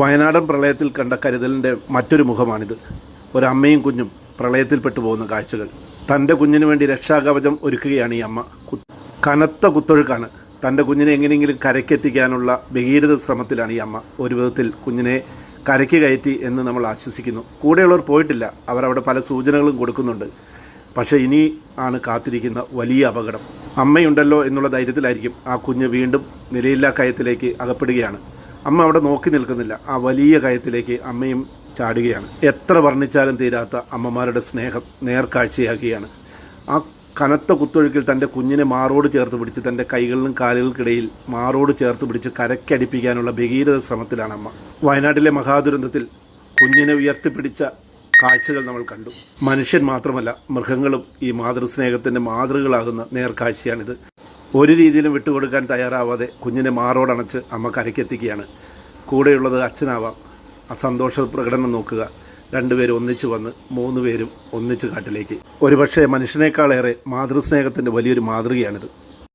വയനാടൻ പ്രളയത്തിൽ കണ്ട കരുതലിൻ്റെ മറ്റൊരു മുഖമാണിത്. ഒരമ്മയും കുഞ്ഞും പ്രളയത്തിൽപ്പെട്ടു പോകുന്ന കാഴ്ചകൾ. തൻ്റെ കുഞ്ഞിന് വേണ്ടി രക്ഷാകവചം ഒരുക്കുകയാണ് ഈ അമ്മ. കനത്ത കുത്തൊഴുക്കാണ്. തൻ്റെ കുഞ്ഞിനെ എങ്ങനെയെങ്കിലും കരയ്ക്കെത്തിക്കാനുള്ള ഭഗീരഥ ശ്രമത്തിലാണ് ഈ അമ്മ. ഒരു വിധത്തിൽ കുഞ്ഞിനെ കരയ്ക്ക് കയറ്റി എന്ന് നമ്മൾ ആശ്വസിക്കുന്നു. കൂടെയുള്ളവർ പോയിട്ടില്ല. അവർ അവിടെ പല സൂചനകളും കൊടുക്കുന്നുണ്ട്. പക്ഷേ ഇനി ആണ് കാത്തിരിക്കുന്ന വലിയ അപകടം. അമ്മയുണ്ടല്ലോ എന്നുള്ള ധൈര്യത്തിലായിരിക്കും ആ കുഞ്ഞ് വീണ്ടും നിലയില്ലാ കയത്തിലേക്ക് അകപ്പെടുകയാണ്. അമ്മ അവിടെ നോക്കി നിൽക്കുന്നില്ല. ആ വലിയ കയത്തിലേക്ക് അമ്മയും ചാടുകയാണ്. എത്ര വർണ്ണിച്ചാലും തീരാത്ത അമ്മമാരുടെ സ്നേഹം നേർക്കാഴ്ചയാക്കുകയാണ്. ആ കനത്ത കുത്തൊഴുക്കിൽ തൻ്റെ കുഞ്ഞിനെ മാറോട് ചേർത്ത് പിടിച്ച് തൻ്റെ കൈകളിലും കാലുകൾക്കിടയിൽ മാറോട് ചേർത്ത് പിടിച്ച് കരയ്ക്കടിപ്പിക്കാനുള്ള ഭഗീരഥ ശ്രമത്തിലാണ് അമ്മ. വയനാട്ടിലെ മഹാദുരന്തത്തിൽ കുഞ്ഞിനെ ഉയർത്തിപ്പിടിച്ച കാഴ്ചകൾ നമ്മൾ കണ്ടു. മനുഷ്യൻ മാത്രമല്ല, മൃഗങ്ങളും ഈ മാതൃസ്നേഹത്തിൻ്റെ മാതൃകളാകുന്ന നേർക്കാഴ്ചയാണിത്. ഒരു രീതിയിലും വിട്ടുകൊടുക്കാൻ തയ്യാറാവാതെ കുഞ്ഞിനെ മാറോടണച്ച് അമ്മ കരയ്ക്കെത്തിക്കുകയാണ്. കൂടെയുള്ളത് അച്ഛനാവാം. ആ സന്തോഷ പ്രകടനം നോക്കുക. രണ്ടുപേരും ഒന്നിച്ചു വന്ന് 3 പേരും ഒന്നിച്ചു കാട്ടിലേക്ക്. ഒരുപക്ഷെ മനുഷ്യനേക്കാളേറെ മാതൃസ്നേഹത്തിൻ്റെ വലിയൊരു മാതൃകയാണിത്.